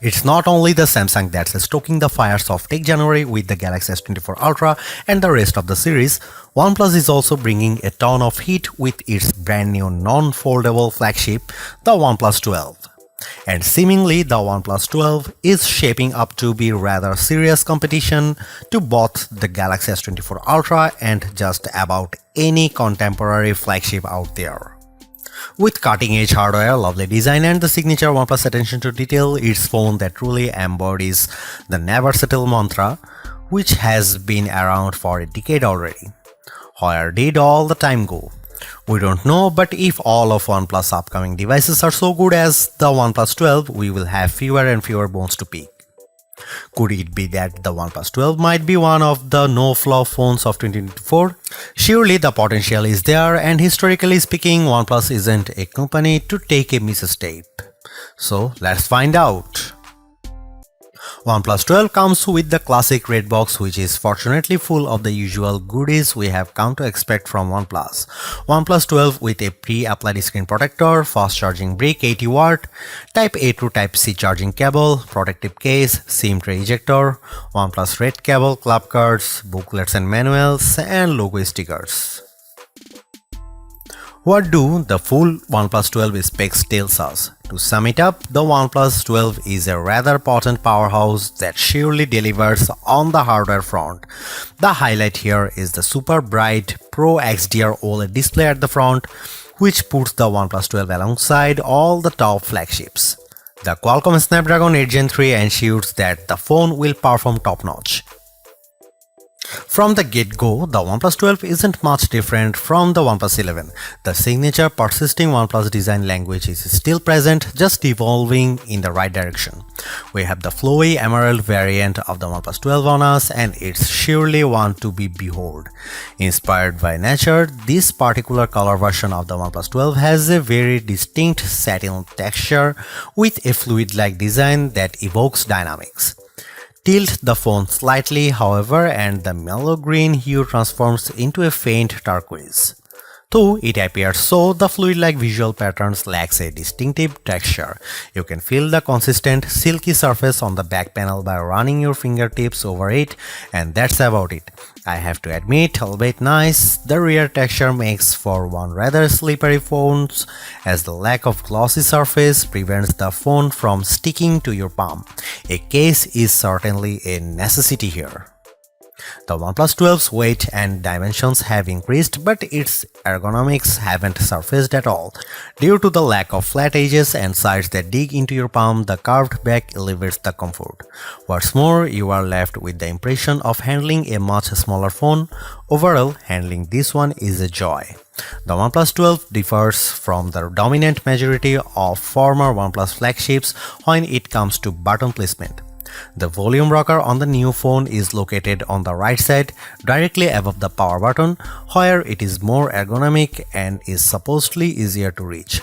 It's not only the Samsung that's stoking the fires of Tech January with the Galaxy S24 Ultra and the rest of the series. OnePlus is also bringing a ton of heat with its brand new non-foldable flagship, the OnePlus 12. And seemingly the OnePlus 12 is shaping up to be rather serious competition to both the Galaxy S24 Ultra and just about any contemporary flagship out there. With cutting-edge hardware, lovely design and the signature OnePlus attention to detail, it's phone that truly embodies the never settle mantra, which has been around for a decade already. Where did all the time go? We don't know, but if all of OnePlus upcoming devices are so good as the OnePlus 12, we will have fewer and fewer bones to pick. Could it be that the OnePlus 12 might be one of the no-flaw phones of 2024? Surely the potential is there, and historically speaking, OnePlus isn't a company to take a misstep. So let's find out. OnePlus 12 comes with the classic red box, which is fortunately full of the usual goodies we have come to expect from OnePlus. OnePlus 12 with a pre-applied screen protector, fast charging brick 80 watt, Type A to Type C charging cable, protective case, SIM tray ejector, OnePlus red cable, club cards, booklets and manuals, and logo stickers. What do the full OnePlus 12 specs tells us? To sum it up, the OnePlus 12 is a rather potent powerhouse that surely delivers on the hardware front. The highlight here is the super bright Pro XDR OLED display at the front, which puts the OnePlus 12 alongside all the top flagships. The Qualcomm Snapdragon 8 Gen 3 ensures that the phone will perform top-notch. From the get-go, the OnePlus 12 isn't much different from the OnePlus 11. The signature persisting OnePlus design language is still present, just evolving in the right direction. We have the flowy emerald variant of the OnePlus 12 on us, and it's surely one to be behold. Inspired by nature, this particular color version of the OnePlus 12 has a very distinct satin texture with a fluid-like design that evokes dynamics. Tilt the phone slightly, however, and the mellow green hue transforms into a faint turquoise. Though it appears so, the fluid-like visual patterns lacks a distinctive texture. You can feel the consistent, silky surface on the back panel by running your fingertips over it, and that's about it. I have to admit, albeit nice, the rear texture makes for one rather slippery phone, as the lack of glossy surface prevents the phone from sticking to your palm. A case is certainly a necessity here. The OnePlus 12's weight and dimensions have increased, but its ergonomics haven't surfaced at all. Due to the lack of flat edges and sides that dig into your palm, the curved back elevates the comfort. What's more, you are left with the impression of handling a much smaller phone. Overall, handling this one is a joy. The OnePlus 12 differs from the dominant majority of former OnePlus flagships when it comes to button placement. The volume rocker on the new phone is located on the right side, directly above the power button, where it is more ergonomic and is supposedly easier to reach.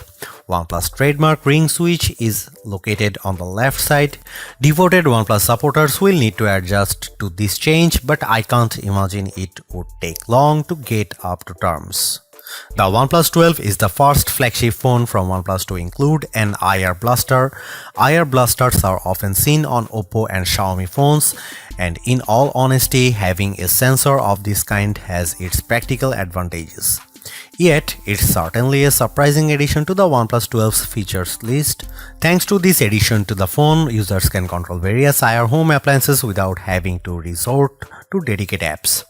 OnePlus trademark ring switch is located on the left side. Devoted OnePlus supporters will need to adjust to this change, but I can't imagine it would take long to get up to terms. The OnePlus 12 is the first flagship phone from OnePlus to include an IR blaster. IR blasters are often seen on Oppo and Xiaomi phones, and in all honesty, having a sensor of this kind has its practical advantages. Yet, it's certainly a surprising addition to the OnePlus 12's features list. Thanks to this addition to the phone, users can control various IR home appliances without having to resort to dedicated apps.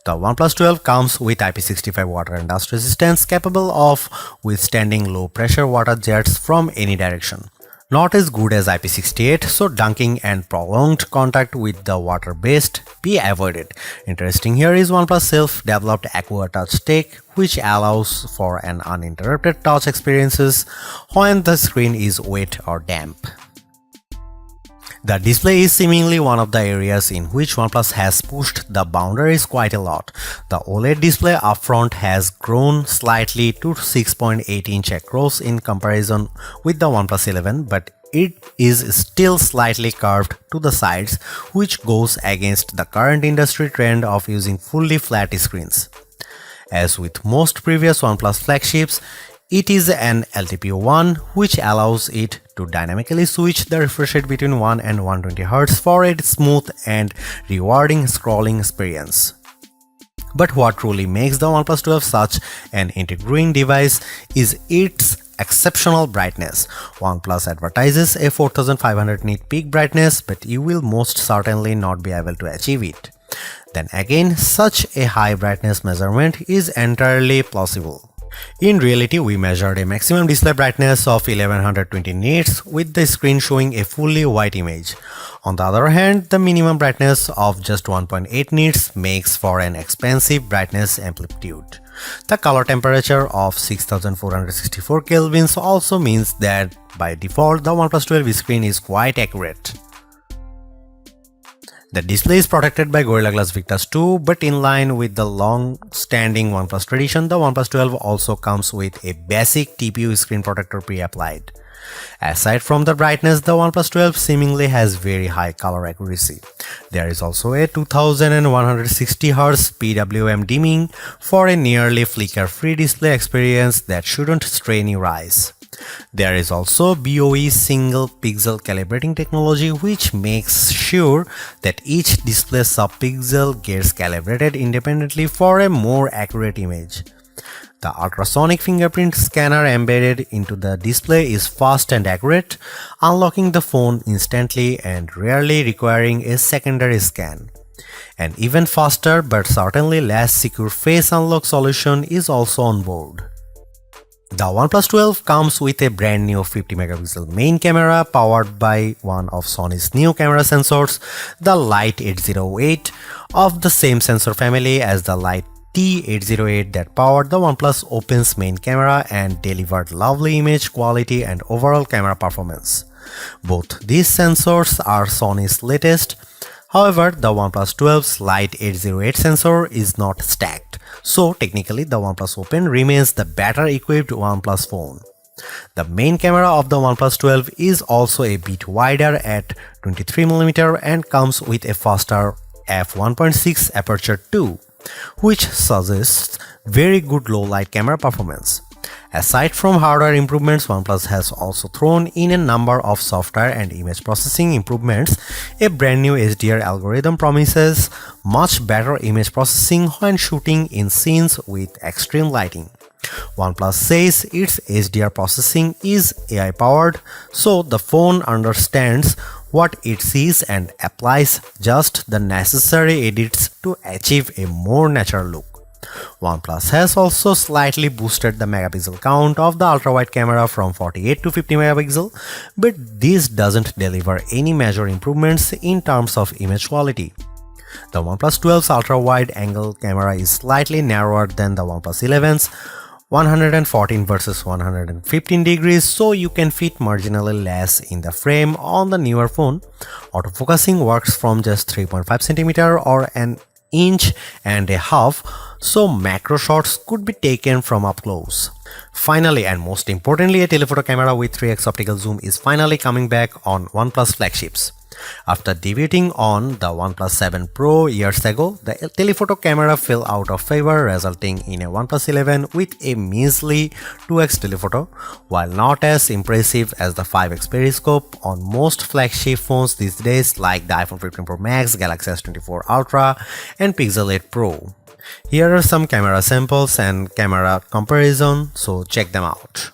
The OnePlus 12 comes with IP65 water and dust resistance, capable of withstanding low pressure water jets from any direction. Not as good as IP68, so dunking and prolonged contact with the water best be avoided. Interesting here is OnePlus self-developed Aqua Touch tech, which allows for an uninterrupted touch experiences when the screen is wet or damp. The display is seemingly one of the areas in which OnePlus has pushed the boundaries quite a lot. The OLED display upfront has grown slightly to 6.8-inch across in comparison with the OnePlus 11, but it is still slightly curved to the sides, which goes against the current industry trend of using fully flat screens. As with most previous OnePlus flagships, it is an LTPO1, which allows it to dynamically switch the refresh rate between 1 and 120 Hz for a smooth and rewarding scrolling experience. But what truly makes the OnePlus 12 such an intriguing device is its exceptional brightness. OnePlus advertises a 4500 nit peak brightness, but you will most certainly not be able to achieve it. Then again, such a high brightness measurement is entirely plausible. In reality, we measured a maximum display brightness of 1120 nits with the screen showing a fully white image. On the other hand, the minimum brightness of just 1.8 nits makes for an expensive brightness amplitude. The color temperature of 6464 kelvins also means that by default the OnePlus 12 screen is quite accurate. The display is protected by Gorilla Glass Victus 2, but in line with the long-standing OnePlus tradition, the OnePlus 12 also comes with a basic TPU screen protector pre-applied. Aside from the brightness, the OnePlus 12 seemingly has very high color accuracy. There is also a 2160 Hz PWM dimming for a nearly flicker-free display experience that shouldn't strain your eyes. There is also BOE single pixel calibrating technology, which makes sure that each display subpixel gets calibrated independently for a more accurate image. The ultrasonic fingerprint scanner embedded into the display is fast and accurate, unlocking the phone instantly and rarely requiring a secondary scan. An even faster but certainly less secure face unlock solution is also on board. The OnePlus 12 comes with a brand new 50 megapixel main camera powered by one of Sony's new camera sensors, the Light 808, of the same sensor family as the Light T808 that powered the OnePlus Open's main camera and delivered lovely image quality and overall camera performance. Both these sensors are Sony's latest. However, the OnePlus 12's Light 808 sensor is not stacked, so technically the OnePlus Open remains the better equipped OnePlus phone. The main camera of the OnePlus 12 is also a bit wider at 23mm and comes with a faster f1.6 aperture too, which suggests very good low light camera performance. Aside from hardware improvements, OnePlus has also thrown in a number of software and image processing improvements. A brand new HDR algorithm promises much better image processing when shooting in scenes with extreme lighting. OnePlus says its HDR processing is AI powered, so the phone understands what it sees and applies just the necessary edits to achieve a more natural look. OnePlus has also slightly boosted the megapixel count of the ultra-wide camera from 48 to 50 megapixel, but this doesn't deliver any major improvements in terms of image quality. The OnePlus 12's ultra-wide angle camera is slightly narrower than the OnePlus 11's 114 versus 115 degrees, so you can fit marginally less in the frame on the newer phone. Autofocusing works from just 3.5 cm or an inch and a half, so macro shots could be taken from up close. Finally, and most importantly, a telephoto camera with 3x optical zoom is finally coming back on OnePlus flagships. After debuting on the OnePlus 7 Pro years ago, the telephoto camera fell out of favor, resulting in a OnePlus 11 with a measly 2x telephoto. While not as impressive as the 5x periscope on most flagship phones these days like the iPhone 15 Pro Max, Galaxy S24 Ultra and Pixel 8 Pro. Here are some camera samples and camera comparison, so check them out.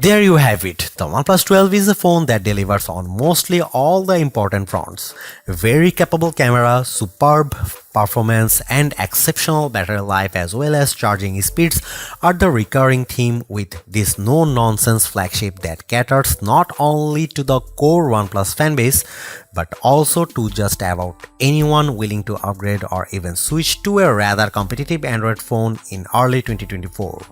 There you have it. The OnePlus 12 is a phone that delivers on mostly all the important fronts. Very capable camera, superb performance, and exceptional battery life as well as charging speeds are the recurring theme with this no-nonsense flagship that caters not only to the core OnePlus fanbase but also to just about anyone willing to upgrade or even switch to a rather competitive Android phone in early 2024.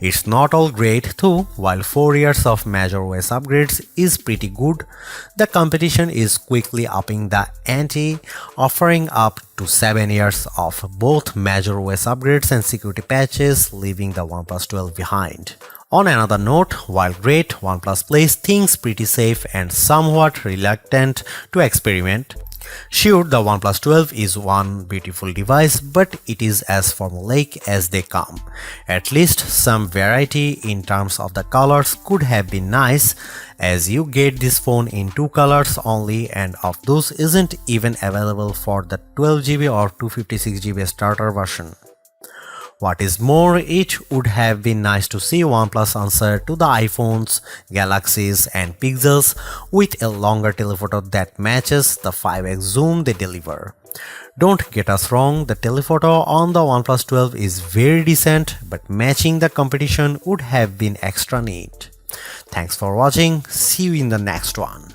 It's not all great though. While 4 years of major OS upgrades is pretty good, the competition is quickly upping the ante, offering up to 7 years of both major OS upgrades and security patches, leaving the OnePlus 12 behind. On another note, while great, OnePlus plays things pretty safe and somewhat reluctant to experiment. Sure, the OnePlus 12 is one beautiful device, but it is as formulaic as they come. At least some variety in terms of the colors could have been nice, as you get this phone in 2 colors only, and of those isn't even available for the 12GB or 256GB starter version. What is more, it would have been nice to see OnePlus answer to the iPhones, Galaxies and Pixels with a longer telephoto that matches the 5x zoom they deliver. Don't get us wrong, the telephoto on the OnePlus 12 is very decent, but matching the competition would have been extra neat. Thanks for watching, see you in the next one.